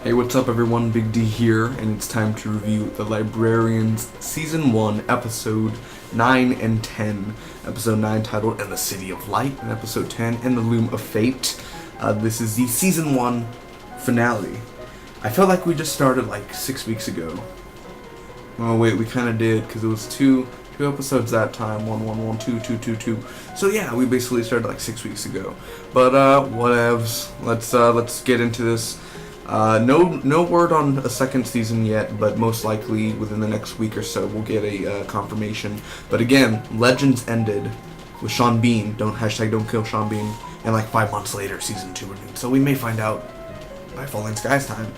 Hey, what's up everyone? Big D here, and it's time to review The Librarians Season 1, Episode 9 and 10. Episode 9 titled In the City of Light, and Episode 10, In the Loom of Fate. This is the Season 1 finale. I felt like we just started like 6 weeks ago. Oh wait, we kind of did, because it was two episodes that time, 1, 2. So yeah, we basically started like 6 weeks ago. But whatevs. Let's get into this. No word on a second season yet, but most likely within the next week or so we'll get a confirmation. But again, Legends ended with Sean Bean. Don't kill Sean Bean. And like 5 months later, season 2 renewed. So we may find out by Falling Skies time.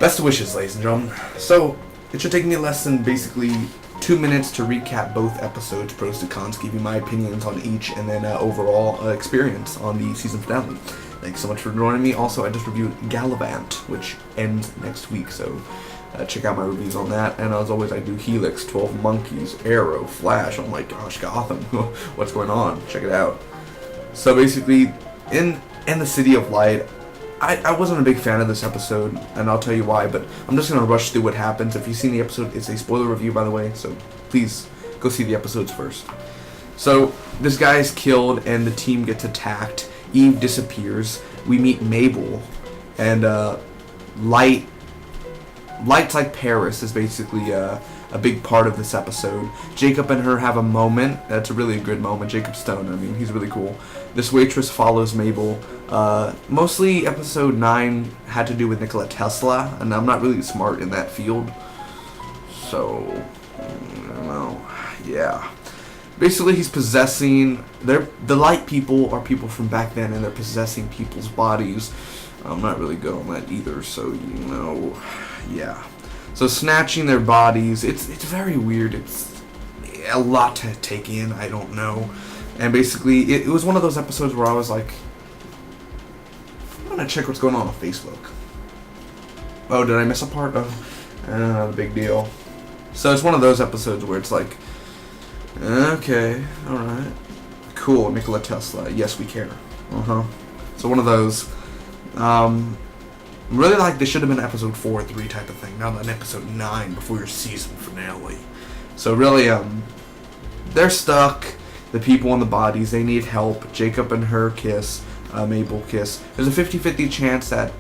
Best of wishes, ladies and gentlemen. So it should take me less than basically 2 minutes to recap both episodes, pros and cons, give you my opinions on each, and then overall experience on the season finale. Thanks so much for joining me. Also, I just reviewed Gallivant, which ends next week, so check out my reviews on that. And as always, I do Helix, 12 Monkeys, Arrow, Flash. Oh my gosh, Gotham. What's going on? Check it out. So basically, in the City of Light, I wasn't a big fan of this episode, and I'll tell you why, but I'm just going to rush through what happens. If you've seen the episode, it's a spoiler review, by the way, so please go see the episodes first. So, this guy is killed, and the team gets attacked. Eve disappears. We meet Mabel, and Light's like Paris is basically a big part of this episode. Jacob and her have a moment. That's a really good moment. Jacob Stone, I mean, he's really cool. This waitress follows Mabel. Mostly episode 9 had to do with Nikola Tesla, and I'm not really smart in that field. So, I don't know. Yeah. Basically, he's possessing... The light people are people from back then, and they're possessing people's bodies. I'm not really good on that either, so, yeah. So, snatching their bodies, it's very weird. It's a lot to take in, I don't know. And basically, it was one of those episodes where I was like, I'm gonna check what's going on Facebook. Oh, did I miss a part? Oh, not a big deal. So, it's one of those episodes where it's like, okay, alright. Cool, Nikola Tesla. Yes, we care. So one of those. Really like this should have been episode 4 or 3 type of thing. Now than episode 9 before your season finale. So really, they're stuck. The people in the bodies, they need help. Jacob and her kiss. Mabel kiss. There's a 50-50 chance that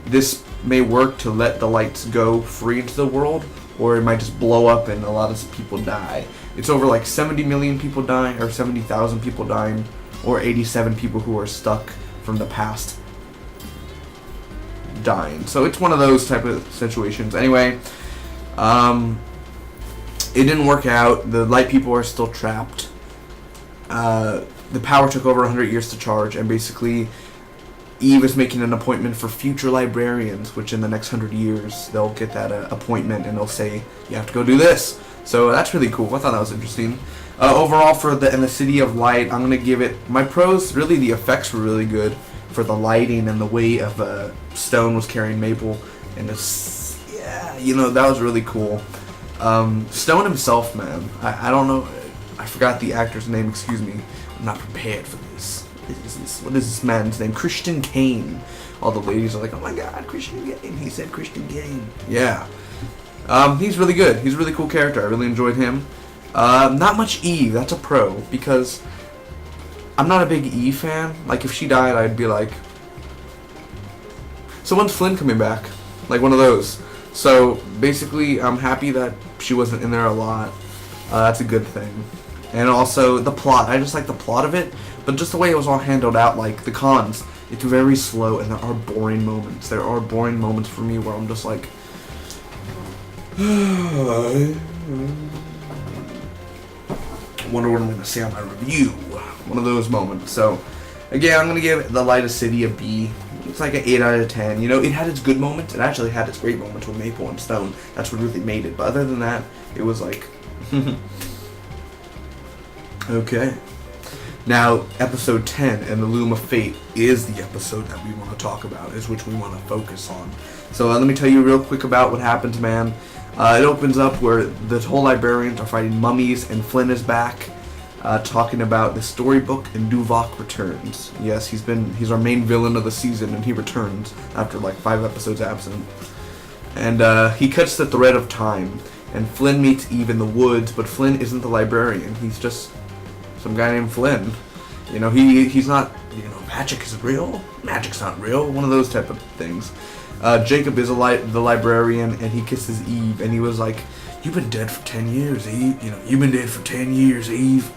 this may work to let the lights go free into the world, or it might just blow up and a lot of people die. It's over like 70 million people dying, or 70,000 people dying, or 87 people who are stuck from the past dying. So it's one of those type of situations. Anyway, it didn't work out. The light people are still trapped. The power took over 100 years to charge, and basically Eve is making an appointment for future librarians, which in the next 100 years, they'll get that appointment and they'll say, you have to go do this. So that's really cool. I thought that was interesting. Overall, for in the City of Light, I'm going to give it, my pros, really the effects were really good for the lighting and the way of Stone was carrying Mabel. And it's, yeah, that was really cool. Stone himself, man, I don't know, I forgot the actor's name, excuse me. I'm not prepared for this. What is this man's name? Christian Kane. All the ladies are like, oh my god, Christian Kane. He said Christian Kane. Yeah. He's really good. He's a really cool character. I really enjoyed him. Not much Eve. That's a pro. Because I'm not a big Eve fan. Like, if she died, I'd be like, so when's Flynn coming back? Like, one of those. So, basically, I'm happy that she wasn't in there a lot. That's a good thing. And also, the plot. I just like the plot of it. But just the way it was all handled out, like, the cons, it's very slow, and there are boring moments. There are boring moments for me where I'm just like, wonder what I'm going to say on my review. One of those moments. So, again, I'm going to give The Light of City a B. It's like an 8 out of 10. It had its good moments. It actually had its great moments with Maple and Stone. That's what really made it. But other than that, it was like, okay. Now, episode 10, In the Loom of Fate, is the episode that we want to talk about, is which we want to focus on. So let me tell you real quick about what happens, man. It opens up where the whole librarians are fighting mummies, and Flynn is back. talking about the storybook, and Duvok returns. Yes, he's our main villain of the season, and he returns after like 5 episodes absent. And he cuts the thread of time, and Flynn meets Eve in the woods, but Flynn isn't the librarian. He's just some guy named Flynn. You know, he's not, magic is real, magic's not real, one of those type of things. Jacob is the librarian, and he kisses Eve, and he was like, "You've been dead for 10 years, Eve. You've been dead for 10 years, Eve."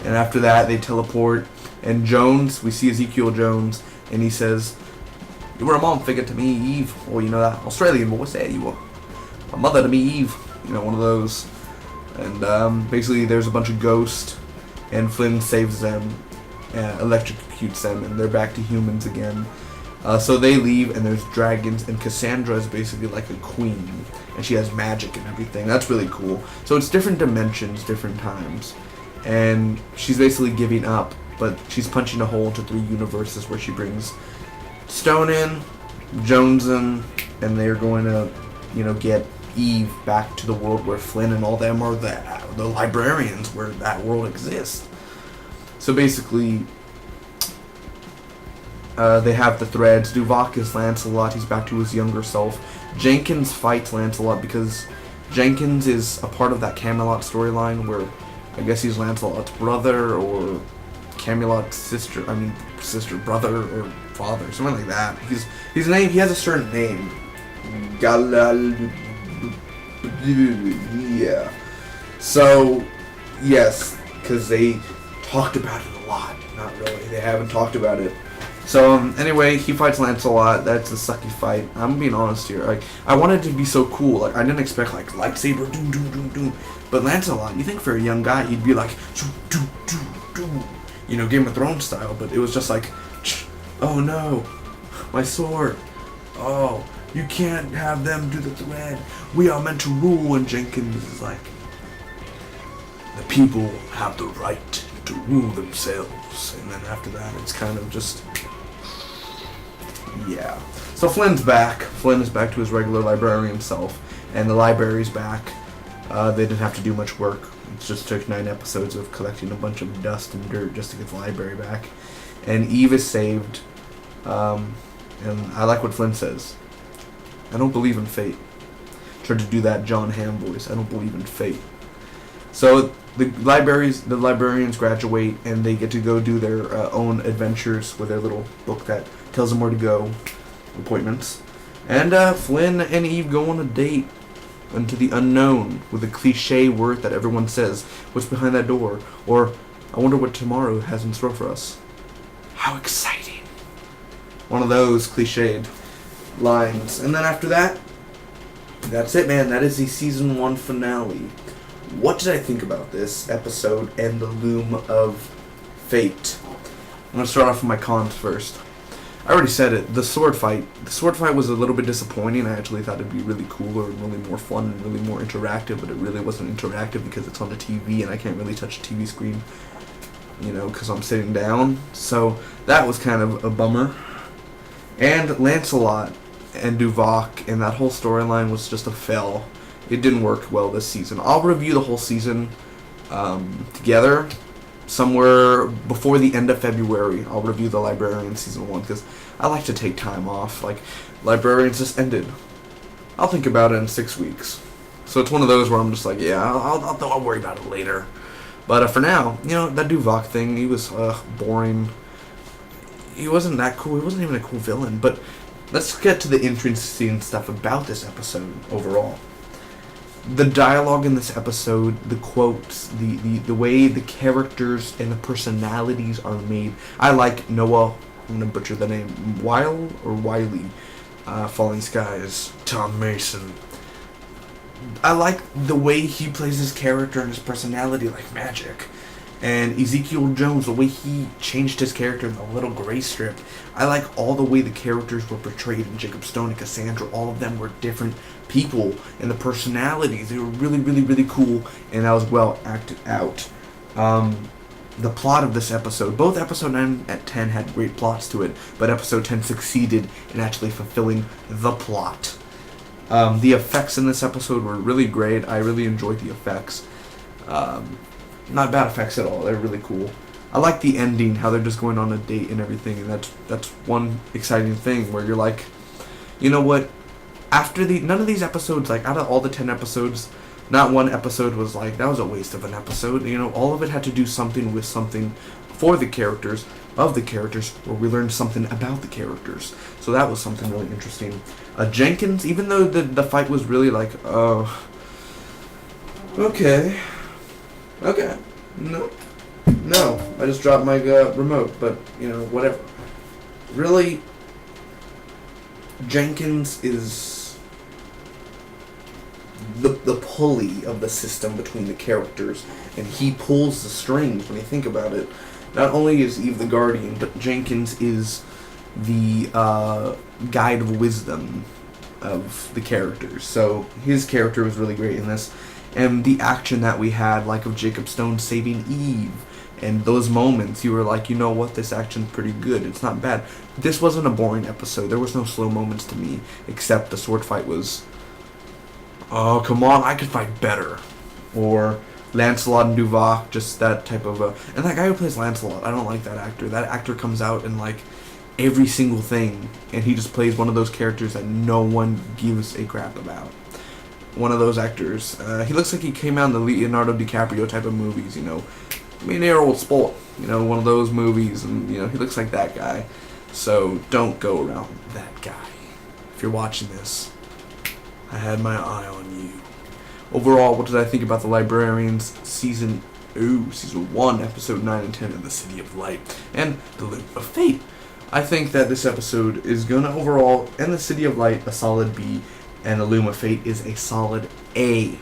And after that, they teleport, and Jones, we see Ezekiel Jones, and he says, "You were a mom figure to me, Eve." Or, that Australian boy said, "You were a mother to me, Eve." One of those. And basically, there's a bunch of ghosts, and Flynn saves them, electrocutes them, and they're back to humans again. So they leave, and there's dragons, and Cassandra is basically like a queen, and she has magic and everything. That's really cool. So it's different dimensions, different times, and she's basically giving up, but she's punching a hole into 3 universes where she brings Stone in, Jones in, and they're going to, get Eve back to the world where Flynn and all them are the librarians, where that world exists. So basically, they have the threads. Duvok is Lancelot. He's back to his younger self. Jenkins fights Lancelot because Jenkins is a part of that Camelot storyline where I guess he's Lancelot's brother or Camelot's sister, brother or father, something like that. He has a certain name. Yeah. So, yes, because they talked about it a lot. Not really. They haven't talked about it. So, anyway, he fights Lancelot. That's a sucky fight. I'm being honest here. I wanted it to be so cool. I didn't expect, lightsaber, doom, doom, doom, doom. But Lancelot, you think for a young guy, he'd be like, doom, doom, doom, doom. Game of Thrones style. But it was just like, oh no, my sword. Oh, you can't have them do the thread. We are meant to rule. And Jenkins is like, the people have the right to rule themselves. And then after that, it's kind of just, yeah. So Flynn's back. Flynn is back to his regular librarian self, and the library's back. They didn't have to do much work. It just took 9 episodes of collecting a bunch of dust and dirt just to get the library back. And Eve is saved. And I like what Flynn says. I don't believe in fate. Tried to do that John Hamm voice. I don't believe in fate. So the librarians graduate, and they get to go do their own adventures with their little book that tells them where to go, appointments. And Flynn and Eve go on a date into the unknown with a cliche word that everyone says. What's behind that door? Or, I wonder what tomorrow has in store for us. How exciting. One of those cliched lines. And then after that, that's it, man. That is the season 1 finale. What did I think about this episode and the Loom of Fate? I'm going to start off with my cons first. I already said it. The sword fight. The sword fight was a little bit disappointing. I actually thought it'd be really cooler and really more fun and really more interactive, but it really wasn't interactive because it's on the TV and I can't really touch a TV screen, because I'm sitting down. So that was kind of a bummer. And Lancelot and Duvok and that whole storyline was just a fail. It didn't work well this season. I'll review the whole season together somewhere before the end of February. I'll review the Librarians season 1 because I like to take time off. Librarians just ended. I'll think about it in 6 weeks. So it's one of those where I'm just like, yeah, I'll worry about it later. But for now, that Duvok thing, he was boring. He wasn't that cool. He wasn't even a cool villain. But let's get to the interesting stuff about this episode overall. The dialogue in this episode, the quotes, the way the characters and the personalities are made. I like Noah, I'm going to butcher the name, Wiley, Falling Skies, Tom Mason. I like the way he plays his character and his personality like magic. And Ezekiel Jones, the way he changed his character in the little gray strip. I like all the way the characters were portrayed in Jacob Stone and Cassandra. All of them were different people, and the personalities, they were really, really, really cool, and that was well acted out. The plot of this episode, both episode 9 and 10 had great plots to it, but episode 10 succeeded in actually fulfilling the plot. The effects in this episode were really great. I really enjoyed the effects. Not bad effects at all. They're really cool. I like the ending, how they're just going on a date and everything, and that's one exciting thing where you're like, you know what? After none of these episodes, like out of all the 10 episodes, not one episode was like that was a waste of an episode. You know, all of it had to do something with something for the characters, of the characters, where we learned something about the characters. So that was something really interesting. Jenkins, even though the fight was really like, okay, no, I just dropped my remote, but you know, whatever. Really, Jenkins is the pulley of the system between the characters, and he pulls the strings when you think about it. Not only is Eve the Guardian, but Jenkins is the guide of wisdom of the characters. So his character was really great in this, and the action that we had, like of Jacob Stone saving Eve, and those moments, you were like, you know what, this action's pretty good. It's not bad. This wasn't a boring episode. There was no slow moments to me, except the sword fight was, oh, come on, I could fight better. Or Lancelot and Duval, just that type of and that guy who plays Lancelot, I don't like that actor. That actor comes out in like every single thing, and he just plays one of those characters that no one gives a crap about. One of those actors. He looks like he came out in the Leonardo DiCaprio type of movies, you know. Old Sport, you know, one of those movies, and you know, he looks like that guy. So don't go around that guy. If you're watching this, I had my eye on you. Overall, what did I think about the Librarians season 1, episode 9 and 10 in the City of Light and the Loom of Fate? I think that this episode is gonna overall, and the City of Light, a solid B, and the Loom of Fate is a solid A.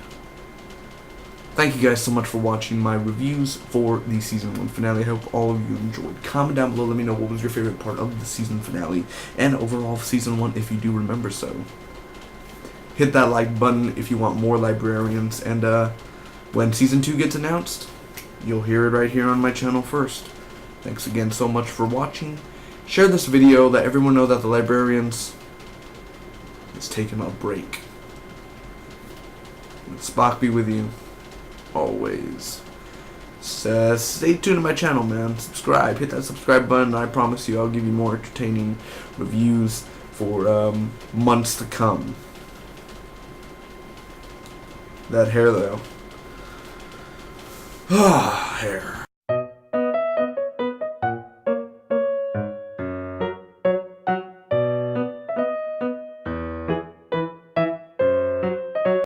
Thank you guys so much for watching my reviews for the Season 1 finale. I hope all of you enjoyed. Comment down below, let me know what was your favorite part of the season finale, and overall of Season 1 if you do remember so. Hit that like button if you want more Librarians, and when Season 2 gets announced, you'll hear it right here on my channel first. Thanks again so much for watching. Share this video, let everyone know that the Librarians is taking a break. And Spock be with you always. So, stay tuned to my channel, man. Subscribe. Hit that subscribe button. I promise you I'll give you more entertaining reviews for months to come. That hair, though. Hair.